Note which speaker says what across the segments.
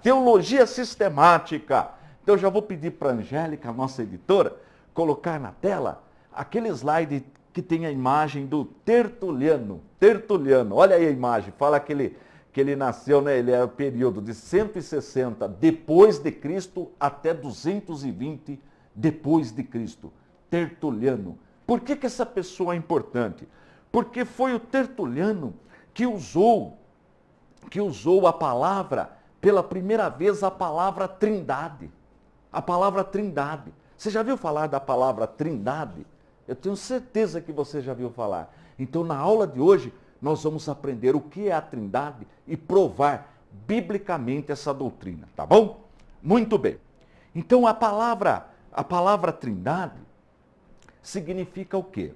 Speaker 1: teologia sistemática. Então eu já vou pedir para a Angélica, a nossa editora, colocar na tela aquele slide que tem a imagem do Tertuliano. Tertuliano, olha aí a imagem, fala que ele nasceu, né? Ele é o período de 160 depois de Cristo até 220 depois de Cristo. Tertuliano. Por que essa pessoa é importante? Porque foi o Tertuliano que usou a palavra, pela primeira vez, a palavra trindade. A palavra trindade. Você já viu falar da palavra trindade? Eu tenho certeza que você já viu falar. Então, na aula de hoje, nós vamos aprender o que é a trindade e provar biblicamente essa doutrina, tá bom? Muito bem. Então, a palavra trindade significa o quê?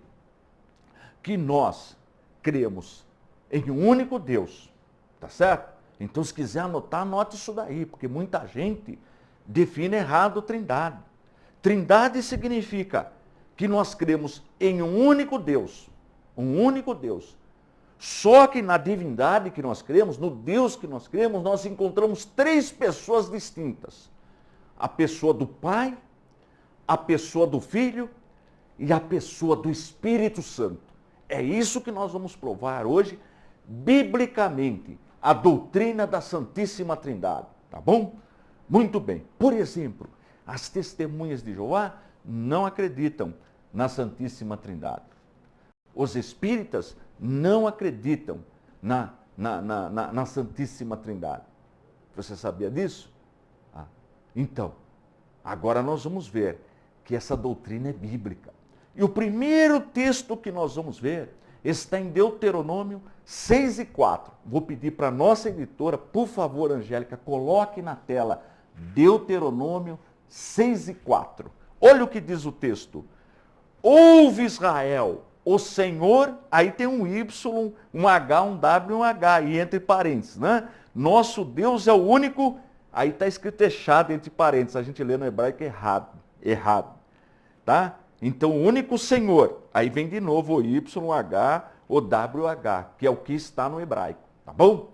Speaker 1: Que nós cremos em um único Deus, tá certo? Então, se quiser anotar, anote isso daí, porque muita gente define errado trindade. Trindade significa que nós cremos em um único Deus. Um único Deus. Só que na divindade que nós cremos, no Deus que nós cremos, nós encontramos três pessoas distintas. A pessoa do Pai, a pessoa do Filho e a pessoa do Espírito Santo. É isso que nós vamos provar hoje, biblicamente, a doutrina da Santíssima Trindade. Tá bom? Muito bem. Por exemplo, as testemunhas de Jeová não acreditam na Santíssima Trindade. Os espíritas não acreditam na Santíssima Trindade. Você sabia disso? Então, agora nós vamos ver que essa doutrina é bíblica. E o primeiro texto que nós vamos ver está em Deuteronômio 6:4. Vou pedir para a nossa editora, por favor, Angélica, coloque na tela Deuteronômio 6:4. Olha o que diz o texto. Ouve, Israel, o Senhor, aí tem um Y, um H, um W, um H, e entre parênteses, né? Nosso Deus é o único, aí está escrito Echad entre parênteses, a gente lê no hebraico errado, tá? Então, o único Senhor, aí vem de novo o Y, o H, o W, H, que é o que está no hebraico, tá bom?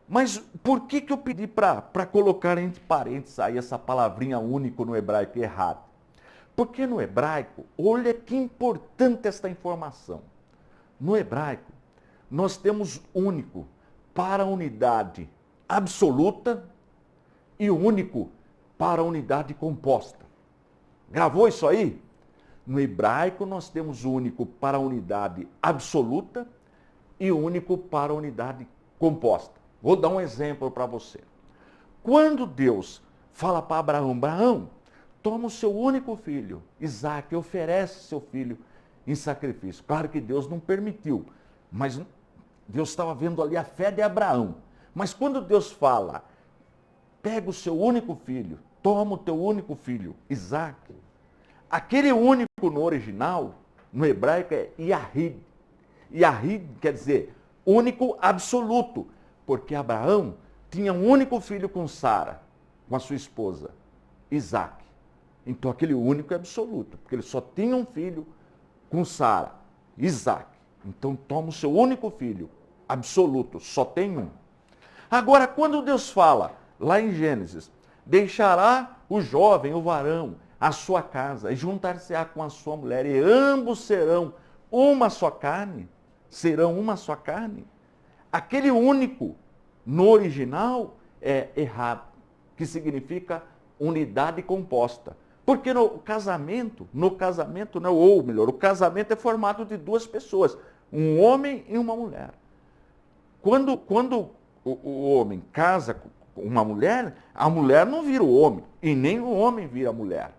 Speaker 1: Mas por que eu pedi para colocar entre parênteses aí essa palavrinha único no hebraico errado? Porque no hebraico, olha que importante esta informação. No hebraico, nós temos único para a unidade absoluta e único para a unidade composta. Gravou isso aí? No hebraico, nós temos único para a unidade absoluta e único para a unidade composta. Vou dar um exemplo para você. Quando Deus fala para Abraão, Abraão, toma o seu único filho, Isaque, oferece seu filho em sacrifício. Claro que Deus não permitiu, mas Deus estava vendo ali a fé de Abraão. Mas quando Deus fala, pega o seu único filho, toma o teu único filho, Isaque, aquele único no original, no hebraico é Yahid. Yahid quer dizer único absoluto, porque Abraão tinha um único filho com Sara, com a sua esposa, Isaque. Então aquele único é absoluto, porque ele só tinha um filho com Sara, Isaque. Então toma o seu único filho, absoluto, só tem um. Agora, quando Deus fala, lá em Gênesis, deixará o jovem, o varão, a sua casa, e juntar-se-á com a sua mulher, e ambos serão uma só carne, serão uma só carne. Aquele único, no original, é errado, que significa unidade composta. Porque no casamento, né, ou melhor, o casamento é formado de duas pessoas, um homem e uma mulher. Quando o homem casa com uma mulher, a mulher não vira o homem, e nem o homem vira a mulher.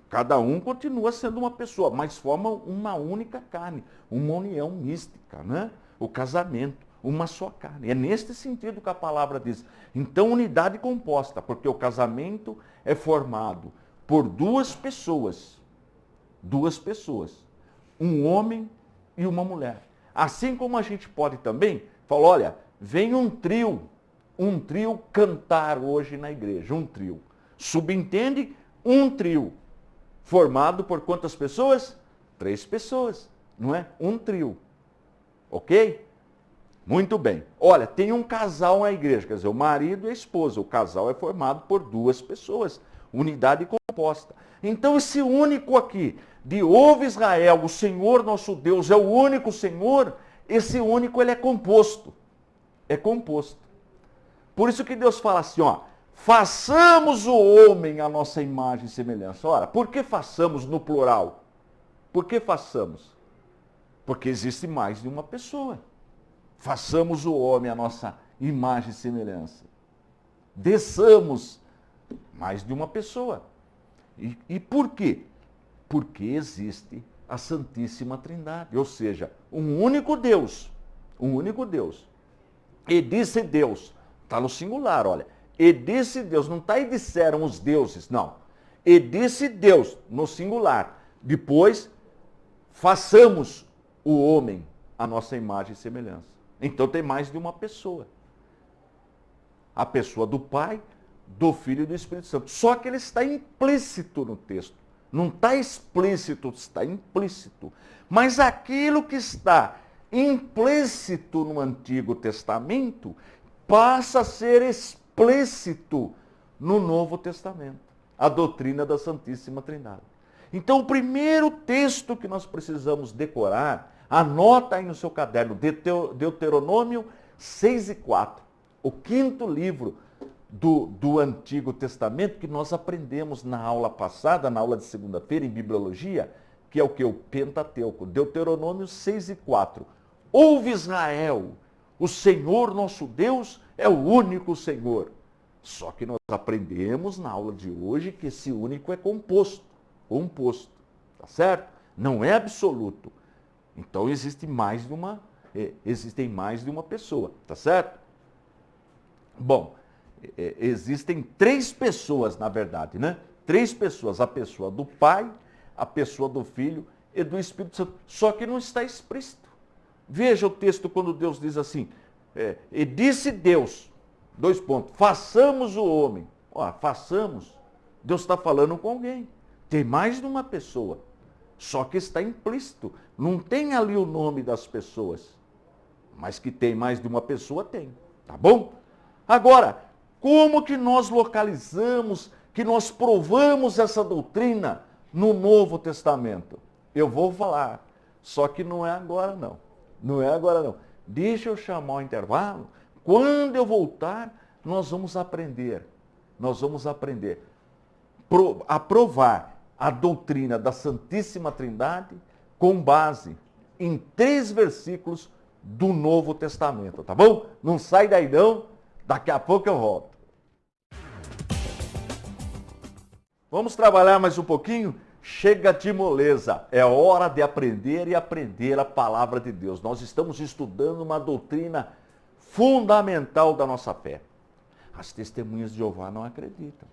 Speaker 1: Cada um continua sendo uma pessoa, mas forma uma única carne, uma união mística, né? O casamento, uma só carne. É neste sentido que a palavra diz. Então, unidade composta, porque o casamento é formado por duas pessoas, um homem e uma mulher. Assim como a gente pode também falar, olha, vem um trio cantar hoje na igreja, um trio. Subentende um trio. Formado por quantas pessoas? 3 pessoas, não é? Um trio. Ok? Muito bem. Olha, tem um casal na igreja, quer dizer, o marido e a esposa. O casal é formado por duas pessoas, unidade composta. Então esse único aqui, de ouve Israel, o Senhor nosso Deus é o único Senhor, esse único ele é composto. É composto. Por isso que Deus fala assim, ó, façamos o homem à nossa imagem e semelhança. Ora, por que façamos no plural? Por que façamos? Porque existe mais de uma pessoa. Façamos o homem à nossa imagem e semelhança. Desçamos mais de uma pessoa. E por quê? Porque existe a Santíssima Trindade, ou seja, um único Deus. Um único Deus. E disse Deus, está no singular, olha. E disse Deus, não está e disseram os deuses, não. E disse Deus, no singular. Depois, façamos o homem à nossa imagem e semelhança. Então tem mais de uma pessoa. A pessoa do Pai, do Filho e do Espírito Santo. Só que ele está implícito no texto. Não está explícito, está implícito. Mas aquilo que está implícito no Antigo Testamento passa a ser explícito no Novo Testamento. A doutrina da Santíssima Trindade. Então o primeiro texto que nós precisamos decorar, anota aí no seu caderno, Deuteronômio 6:4, o quinto livro do Antigo Testamento que nós aprendemos na aula passada, na aula de segunda-feira, em Bibliologia, que é o que? O Pentateuco. Deuteronômio 6:4. Ouve Israel, o Senhor nosso Deus é o único Senhor. Só que nós aprendemos na aula de hoje que esse único é composto, tá certo? Não é absoluto. Então existem mais de uma pessoa, tá certo? Bom, existem três pessoas, na verdade, né? Três pessoas, a pessoa do Pai, a pessoa do Filho e do Espírito Santo. Só que não está explícito. Veja o texto quando Deus diz assim, e disse Deus, façamos o homem. Ó, façamos. Deus está falando com alguém. Tem mais de uma pessoa. Só que está implícito. Não tem ali o nome das pessoas. Mas que tem mais de uma pessoa, tem. Tá bom? Agora, como que nós localizamos, que nós provamos essa doutrina no Novo Testamento? Eu vou falar, só que não é agora não. Não é agora não. Deixa eu chamar o intervalo. Quando eu voltar, nós vamos aprender. Nós vamos aprender a provar a doutrina da Santíssima Trindade com base em 3 versículos do Novo Testamento, tá bom? Não sai daí não. Daqui a pouco eu volto. Vamos trabalhar mais um pouquinho? Chega de moleza. É hora de aprender e aprender a palavra de Deus. Nós estamos estudando uma doutrina fundamental da nossa fé. As testemunhas de Jeová não acreditam.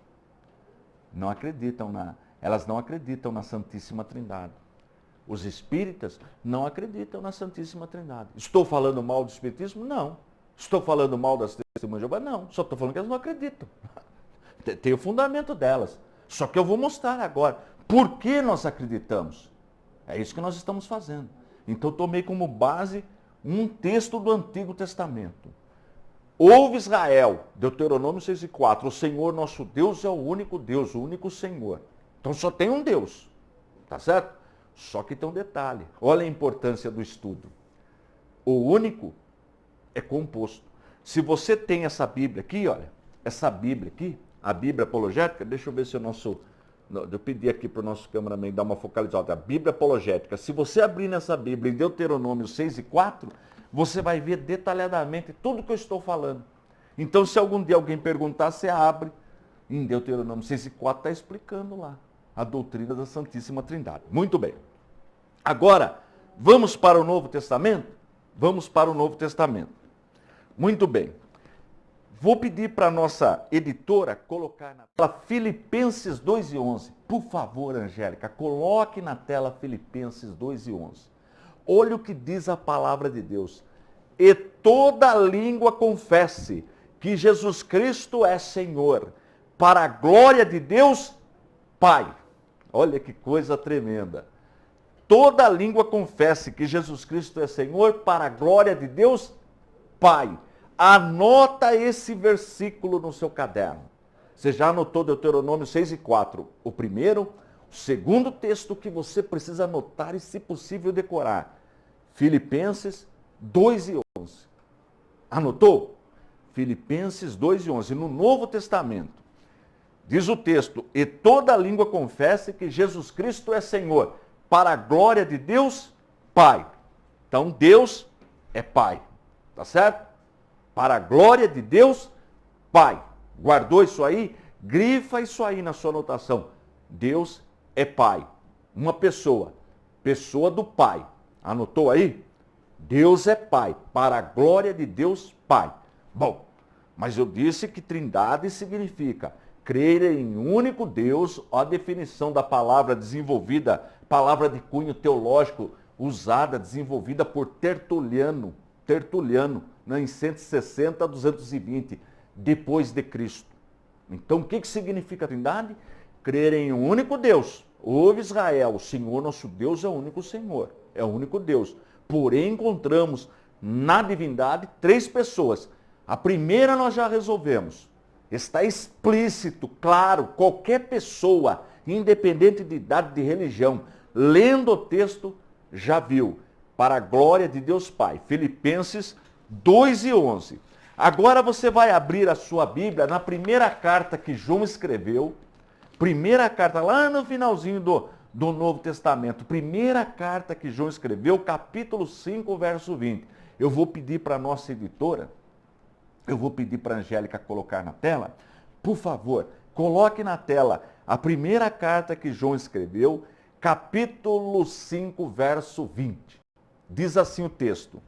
Speaker 1: Elas não acreditam na Santíssima Trindade. Os espíritas não acreditam na Santíssima Trindade. Estou falando mal do espiritismo? Não. Estou falando mal das testemunhas de Jeová? Não. Só estou falando que elas não acreditam. Tem o fundamento delas. Só que eu vou mostrar agora. Por que nós acreditamos? É isso que nós estamos fazendo. Então, tomei como base um texto do Antigo Testamento. Ouve Israel, Deuteronômio 6:4, o Senhor nosso Deus é o único Deus, o único Senhor. Então só tem um Deus, tá certo? Só que tem um detalhe, olha a importância do estudo. O único é composto. Se você tem essa Bíblia aqui, olha, essa Bíblia aqui, a Bíblia apologética, deixa eu ver se eu pedi aqui para o nosso cameraman dar uma focalizada, a Bíblia apologética. Se você abrir nessa Bíblia em Deuteronômio 6:4, você vai ver detalhadamente tudo que eu estou falando. Então, se algum dia alguém perguntar, você abre em Deuteronômio 6:4, está explicando lá a doutrina da Santíssima Trindade. Muito bem. Agora, vamos para o Novo Testamento? Vamos para o Novo Testamento. Muito bem. Vou pedir para a nossa editora colocar na tela Filipenses 2:11. Por favor, Angélica, coloque na tela Filipenses 2:11. Olha o que diz a palavra de Deus. E toda língua confesse que Jesus Cristo é Senhor, para a glória de Deus Pai. Olha que coisa tremenda. Toda língua confesse que Jesus Cristo é Senhor, para a glória de Deus Pai. Anota esse versículo no seu caderno. Você já anotou Deuteronômio 6 e 4? O primeiro, o segundo texto que você precisa anotar e, se possível, decorar. Filipenses 2 e 11. Anotou? Filipenses 2 e 11. No Novo Testamento, diz o texto, e toda língua confesse que Jesus Cristo é Senhor, para a glória de Deus Pai. Então, Deus é Pai. Tá certo? Para a glória de Deus Pai. Guardou isso aí? Grifa isso aí na sua anotação. Deus é Pai. Uma pessoa. Pessoa do Pai. Anotou aí? Deus é Pai. Para a glória de Deus Pai. Bom, mas eu disse que trindade significa crer em um único Deus. A definição da palavra desenvolvida, palavra de cunho teológico usada, desenvolvida por Tertuliano, em 160 a 220 depois de Cristo. Então, o que significa a trindade? Crer em um único Deus. Ouve Israel, o Senhor nosso Deus é o único Senhor, é o único Deus. Porém, encontramos na divindade três pessoas. A primeira nós já resolvemos. Está explícito, claro, qualquer pessoa, independente de idade, de religião, lendo o texto, já viu. Para a glória de Deus Pai. Filipenses 2 e 11. Agora você vai abrir a sua Bíblia na primeira carta que João escreveu. Primeira carta, lá no finalzinho do Novo Testamento. Primeira carta que João escreveu, capítulo 5, verso 20. Eu vou pedir para a nossa editora, eu vou pedir para a Angélica colocar na tela. Por favor, coloque na tela a primeira carta que João escreveu, capítulo 5, verso 20. Diz assim o texto.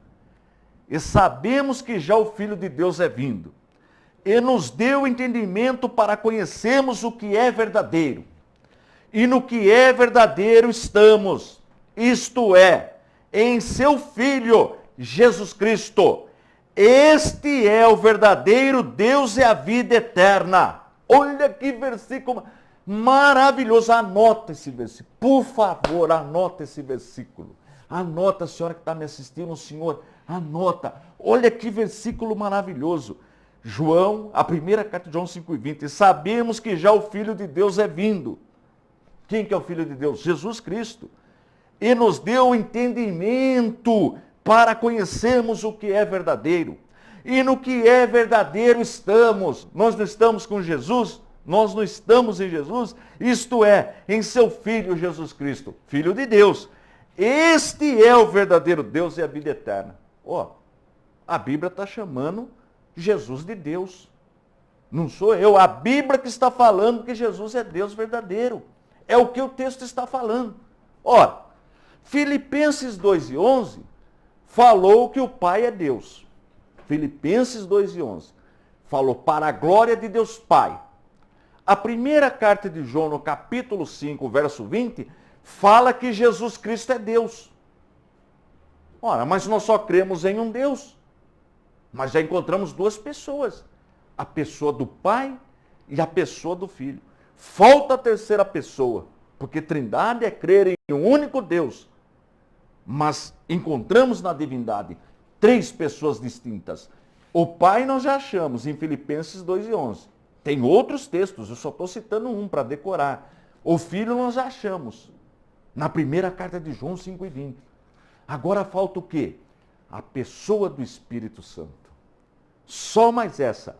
Speaker 1: E sabemos que já o Filho de Deus é vindo, e nos deu entendimento para conhecermos o que é verdadeiro. E no que é verdadeiro estamos, isto é, em seu Filho, Jesus Cristo. Este é o verdadeiro Deus e a vida eterna. Olha que versículo maravilhoso. Anota esse versículo. Por favor, anota esse versículo. Anota, a senhora que está me assistindo, o senhor, anota. Olha que versículo maravilhoso. João, a primeira carta de João 5,20. Sabemos que já o Filho de Deus é vindo. Quem que é o Filho de Deus? Jesus Cristo. E nos deu entendimento para conhecermos o que é verdadeiro. E no que é verdadeiro estamos. Nós não estamos com Jesus? Nós não estamos em Jesus? Isto é, em seu Filho Jesus Cristo, Filho de Deus. Este é o verdadeiro Deus e a vida eterna. Ó, a Bíblia está chamando Jesus de Deus. Não sou eu. A Bíblia que está falando que Jesus é Deus verdadeiro. É o que o texto está falando. Ora, Filipenses 2 e 11 falou que o Pai é Deus. Filipenses 2 e 11 falou para a glória de Deus Pai. A primeira carta de João, no capítulo 5, verso 20, fala que Jesus Cristo é Deus. Ora, mas nós só cremos em um Deus. Mas já encontramos duas pessoas. A pessoa do Pai e a pessoa do Filho. Falta a terceira pessoa, porque trindade é crer em um único Deus. Mas encontramos na divindade três pessoas distintas. O Pai nós já achamos em Filipenses 2 e 11. Tem outros textos, eu só estou citando um para decorar. O Filho nós já achamos na primeira carta de João 5 e 20. Agora falta o quê? A pessoa do Espírito Santo. Só mais essa,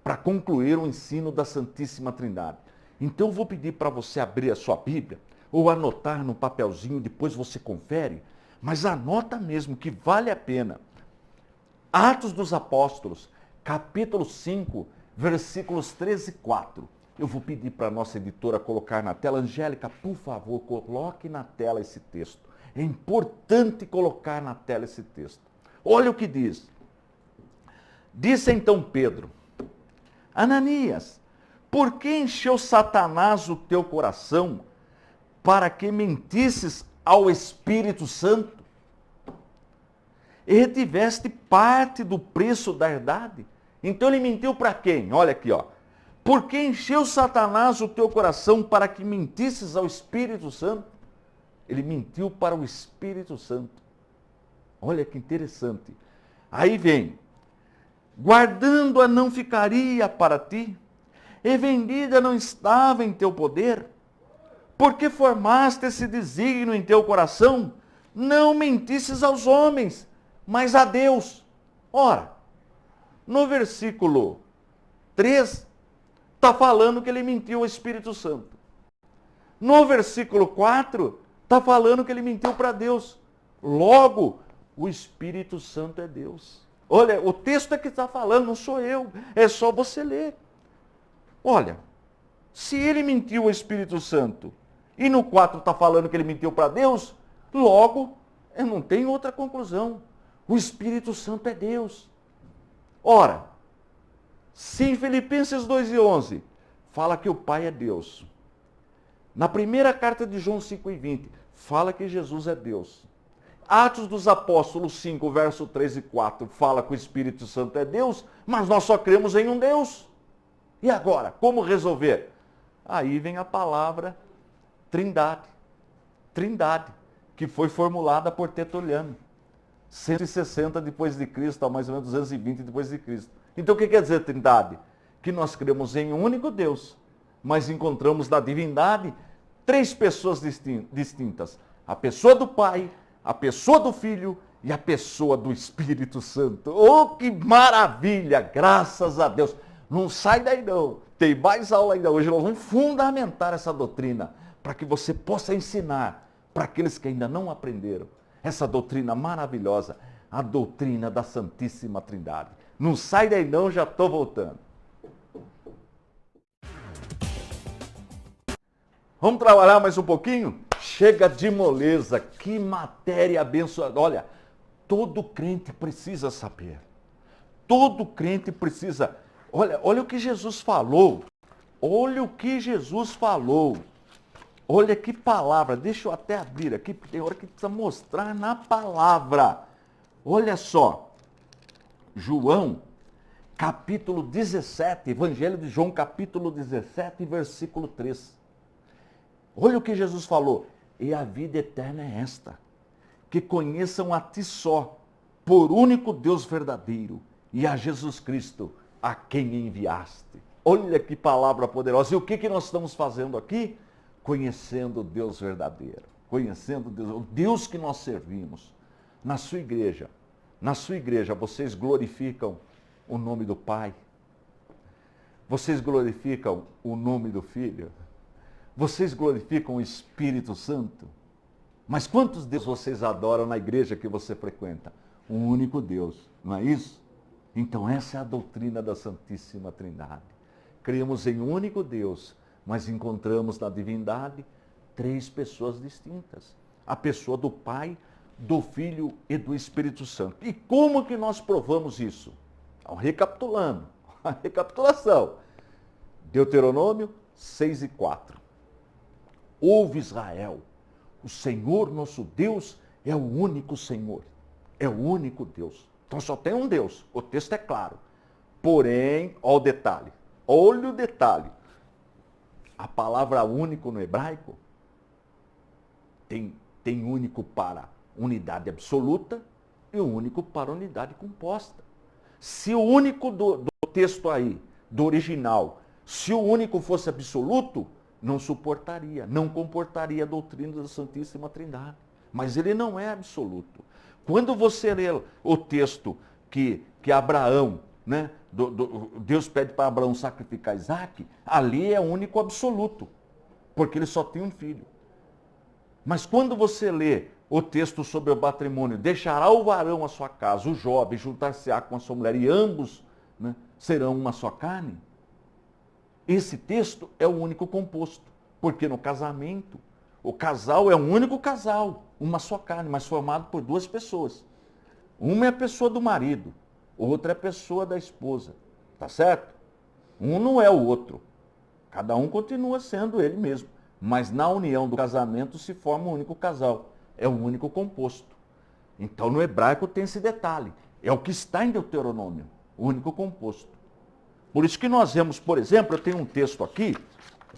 Speaker 1: para concluir o ensino da Santíssima Trindade. Então eu vou pedir para você abrir a sua Bíblia, ou anotar no papelzinho, depois você confere, mas anota mesmo que vale a pena. Atos dos Apóstolos, capítulo 5, versículos 13 e 4. Eu vou pedir para a nossa editora colocar na tela. Angélica, por favor, coloque na tela esse texto. É importante colocar na tela esse texto. Olha o que diz. Disse então Pedro, Ananias, por que encheu Satanás o teu coração para que mentisses ao Espírito Santo? E retiveste parte do preço da herdade? Então ele mentiu para quem? Olha aqui, ó. Por que encheu Satanás o teu coração para que mentisses ao Espírito Santo? Ele mentiu para o Espírito Santo. Olha que interessante. Aí vem, Guardando-a não ficaria para ti, e vendida não estava em teu poder? Porque formaste esse desígnio em teu coração, não mentisses aos homens, mas a Deus. Ora, no versículo 3, está falando que ele mentiu ao Espírito Santo. No versículo 4, está falando que ele mentiu para Deus. Logo, o Espírito Santo é Deus. Olha, o texto é que está falando, não sou eu. É só você ler. Olha, se ele mentiu ao Espírito Santo, e no 4 está falando que ele mentiu para Deus, logo, eu não tenho outra conclusão. O Espírito Santo é Deus. Ora, se em Filipenses 2:11 fala que o Pai é Deus, na primeira carta de João 5:20 fala que Jesus é Deus, Atos dos Apóstolos 5, verso 3 e 4 fala que o Espírito Santo é Deus, mas nós só cremos em um Deus. E agora, como resolver? Aí vem a palavra Trindade. Trindade, que foi formulada por Tertuliano. 160 depois de Cristo, mais ou menos 220 depois de Cristo. Então o que quer dizer Trindade? Que nós cremos em um único Deus, mas encontramos na divindade três pessoas distintas. A pessoa do Pai, a pessoa do Filho e a pessoa do Espírito Santo. Oh, que maravilha! Graças a Deus! Não sai daí não. Tem mais aula ainda hoje. Nós vamos fundamentar essa doutrina para que você possa ensinar para aqueles que ainda não aprenderam essa doutrina maravilhosa, a doutrina da Santíssima Trindade. Não sai daí não, já estou voltando. Vamos trabalhar mais um pouquinho? Chega de moleza, que matéria abençoada. Olha, todo crente precisa saber. Todo crente precisa. Olha o que Jesus falou. Olha o que Jesus falou. Olha que palavra. Deixa eu até abrir aqui, porque tem hora que precisa mostrar na palavra. Olha só. João, capítulo 17, Evangelho de João, capítulo 17, versículo 3. Olha o que Jesus falou. E a vida eterna é esta, que conheçam a ti só, por único Deus verdadeiro, e a Jesus Cristo, a quem enviaste. Olha que palavra poderosa. E o que nós estamos fazendo aqui? Conhecendo o Deus verdadeiro. Conhecendo Deus, o Deus que nós servimos. Na sua igreja, vocês glorificam o nome do Pai? Vocês glorificam o nome do Filho? Vocês glorificam o Espírito Santo? Mas quantos deuses vocês adoram na igreja que você frequenta? Um único Deus, não é isso? Então essa é a doutrina da Santíssima Trindade. Cremos em um único Deus, mas encontramos na divindade três pessoas distintas. A pessoa do Pai, do Filho e do Espírito Santo. E como que nós provamos isso? Então, recapitulando, a recapitulação. Deuteronômio 6:4. Ouve Israel, o Senhor nosso Deus é o único Senhor, é o único Deus. Então só tem um Deus, o texto é claro. Porém, olha o detalhe, olha o detalhe. A palavra único no hebraico tem único para unidade absoluta e o único para unidade composta. Se o único do texto aí, do original, se o único fosse absoluto, não suportaria, não comportaria a doutrina da Santíssima Trindade. Mas ele não é absoluto. Quando você lê o texto que Abraão, né, Deus pede para Abraão sacrificar Isaac, ali é único absoluto, porque ele só tem um filho. Mas quando você lê o texto sobre o matrimônio, deixará o varão a sua casa, o jovem, juntar-se-á com a sua mulher, e ambos, né, serão uma só carne. Esse texto é o único composto, porque no casamento, o casal é um único casal, uma só carne, mas formado por duas pessoas. Uma é a pessoa do marido, outra é a pessoa da esposa, tá certo? Um não é o outro, cada um continua sendo ele mesmo, mas na união do casamento se forma um único casal, é um único composto. Então no hebraico tem esse detalhe, é o que está em Deuteronômio, o único composto. Por isso que nós vemos, por exemplo, eu tenho um texto aqui,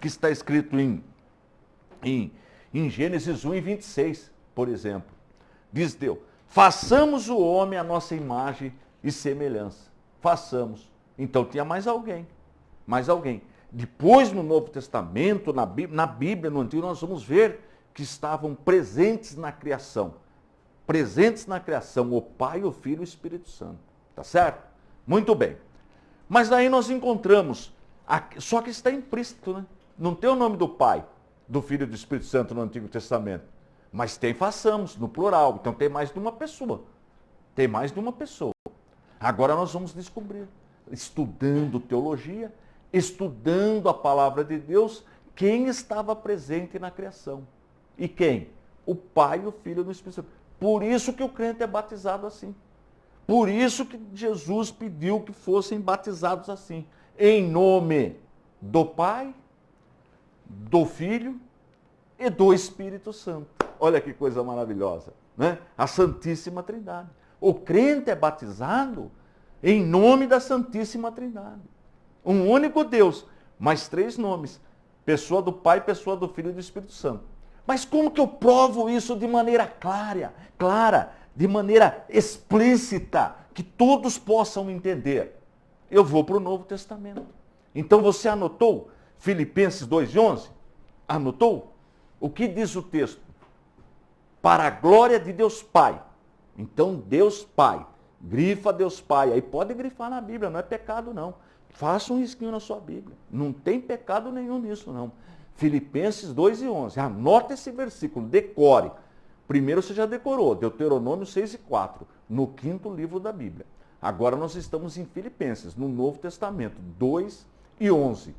Speaker 1: que está escrito em Gênesis 1:26, por exemplo. Diz Deus, façamos o homem à nossa imagem e semelhança. Façamos. Então tinha mais alguém. Mais alguém. Depois, no Novo Testamento, na Bíblia, no Antigo, nós vamos ver que estavam presentes na criação. Presentes na criação, o Pai, o Filho e o Espírito Santo. Tá certo? Muito bem. Mas daí nós encontramos, só que está implícito, né? Não tem o nome do Pai, do Filho e do Espírito Santo no Antigo Testamento. Mas tem façamos, no plural. Então tem mais de uma pessoa. Tem mais de uma pessoa. Agora nós vamos descobrir, estudando teologia, estudando a palavra de Deus, quem estava presente na criação. E quem? O Pai, o Filho e o Espírito Santo. Por isso que o crente é batizado assim. Por isso que Jesus pediu que fossem batizados assim. Em nome do Pai, do Filho e do Espírito Santo. Olha que coisa maravilhosa, né? A Santíssima Trindade. O crente é batizado em nome da Santíssima Trindade. Um único Deus, mas 3 nomes. Pessoa do Pai, pessoa do Filho e do Espírito Santo. Mas como que eu provo isso de maneira clara, de maneira explícita, que todos possam entender? Eu vou para o Novo Testamento. Então você anotou Filipenses 2:11? Anotou? O que diz o texto? Para a glória de Deus Pai. Então Deus Pai. Grifa Deus Pai. Aí pode grifar na Bíblia, não é pecado não. Faça um risquinho na sua Bíblia. Não tem pecado nenhum nisso não. Filipenses 2:11. Anota esse versículo, decore. Primeiro você já decorou, Deuteronômio 6:4, no 5º livro da Bíblia. Agora nós estamos em Filipenses, no Novo Testamento, 2:11.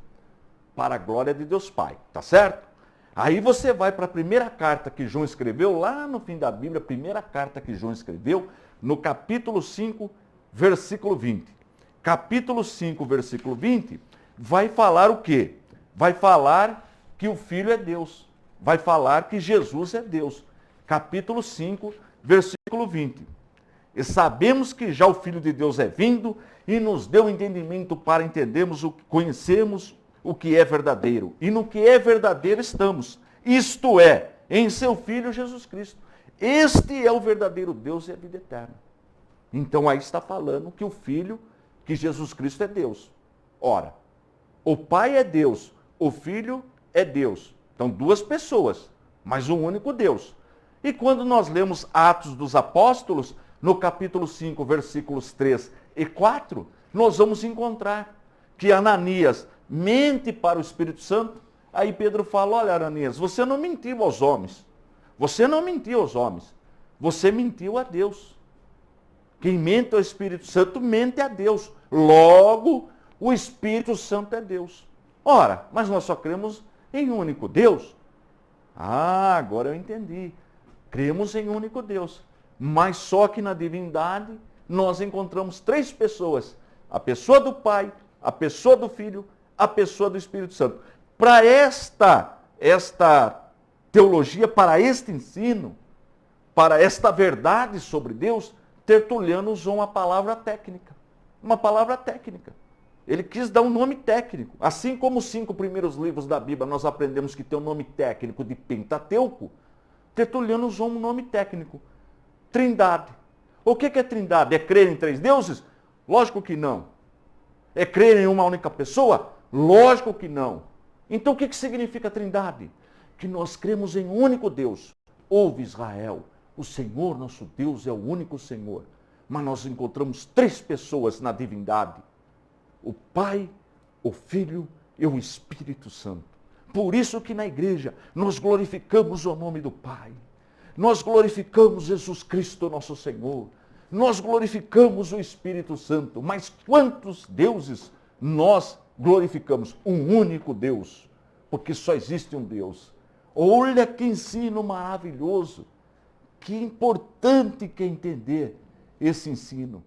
Speaker 1: Para a glória de Deus Pai, tá certo? Aí você vai para a primeira carta que João escreveu, lá no fim da Bíblia, a primeira carta que João escreveu, no capítulo 5, versículo 20. Capítulo 5, versículo 20, vai falar o quê? Vai falar que o Filho é Deus. Vai falar que Jesus é Deus. Capítulo 5, versículo 20. E sabemos que já o Filho de Deus é vindo e nos deu entendimento para entendermos conhecermos o que é verdadeiro. E no que é verdadeiro estamos. Isto é, em seu Filho Jesus Cristo. Este é o verdadeiro Deus e a vida eterna. Então aí está falando que o Filho, que Jesus Cristo é Deus. Ora, o Pai é Deus, o Filho é Deus. Então 2 pessoas, mas um único Deus. E quando nós lemos Atos dos Apóstolos, no capítulo 5, versículos 3 e 4, nós vamos encontrar que Ananias mente para o Espírito Santo. Aí Pedro fala, olha Ananias, você não mentiu aos homens. Você não mentiu aos homens. Você mentiu a Deus. Quem mente ao Espírito Santo mente a Deus. Logo, o Espírito Santo é Deus. Ora, mas nós só cremos em um único Deus. Ah, agora eu entendi. Cremos em um único Deus. Mas só que na divindade nós encontramos 3 pessoas. A pessoa do Pai, a pessoa do Filho, a pessoa do Espírito Santo. Para esta teologia, para este ensino, para esta verdade sobre Deus, Tertuliano usou uma palavra técnica. Uma palavra técnica. Ele quis dar um nome técnico. Assim como os 5 primeiros livros da Bíblia nós aprendemos que tem um nome técnico de Pentateuco, Tertuliano usou um nome técnico. Trindade. O que é trindade? É crer em 3 deuses? Lógico que não. É crer em uma única pessoa? Lógico que não. Então o que significa trindade? Que nós cremos em um único Deus. Ouve Israel, o Senhor nosso Deus é o único Senhor. Mas nós encontramos 3 pessoas na divindade. O Pai, o Filho e o Espírito Santo. Por isso que na igreja nós glorificamos o nome do Pai. Nós glorificamos Jesus Cristo, nosso Senhor. Nós glorificamos o Espírito Santo. Mas quantos deuses nós glorificamos? Um único Deus. Porque só existe um Deus. Olha que ensino maravilhoso. Que importante que é entender esse ensino.